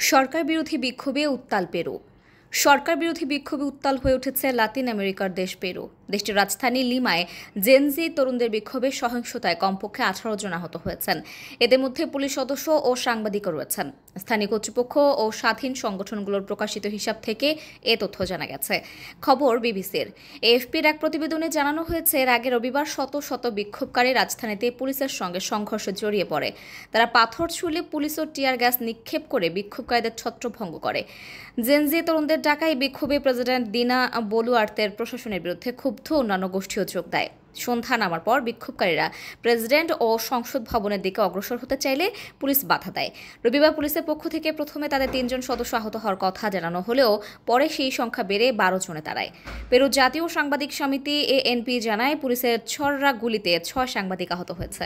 সরকার বিরোধী বিক্ষোভে উত্তাল পেরু। সরকার বিরোধী বিক্ষোভে উত্তাল হয়ে উঠেছে লাতিন আমেরিকার দেশ পেরু। দেশটির রাজধানী লিমায় জেনজি তরুণদের বিক্ষোভে সহিংসতায় কমপক্ষে 18 জন আহত হয়েছেন। এদের মধ্যে পুলিশ সদস্য ও সাংবাদিকও রয়েছেন। স্থানীয় কর্তৃপক্ষ ও স্বাধীন সংগঠনগুলোর প্রকাশিত হিসাব থেকে এ তথ্য জানা গেছে। খবর বিবিসির। এএফপির এক প্রতিবেদনে জানানো হয়েছে, এর আগে রবিবার শত শত বিক্ষোভকারী রাজধানীতে পুলিশের সঙ্গে সংঘর্ষে জড়িয়ে পড়ে। তারা পাথর ছুড়লে পুলিশ ও টিয়ার গ্যাস নিক্ষেপ করে বিক্ষোভকারীদের ছত্রভঙ্গ করে। জেনজি তরুণদের ডাকায় বিক্ষোভে প্রেসিডেন্ট দিনা বলুয়ার্তের প্রশাসনের বিরুদ্ধে ক্ষুব্ধ অন্যান্য গোষ্ঠীও যোগ দেয়। সন্ধ্যা নামার পর বিক্ষোভকারীরা প্রেসিডেন্ট ও সংসদ ভবনের দিকে অগ্রসর হতে চাইলে পুলিশ বাধা দেয়। রবিবার পুলিশের পক্ষ থেকে প্রথমে তাদের 3 জন সদস্য আহত হওয়ার কথা জানানো হলেও পরে সেই সংখ্যা বেড়ে 12 জনে দাঁড়ায়। পেরু জাতীয় সাংবাদিক সমিতি এএনপি জানায়, পুলিশের ছররা গুলিতে 6 সাংবাদিক আহত হয়েছে।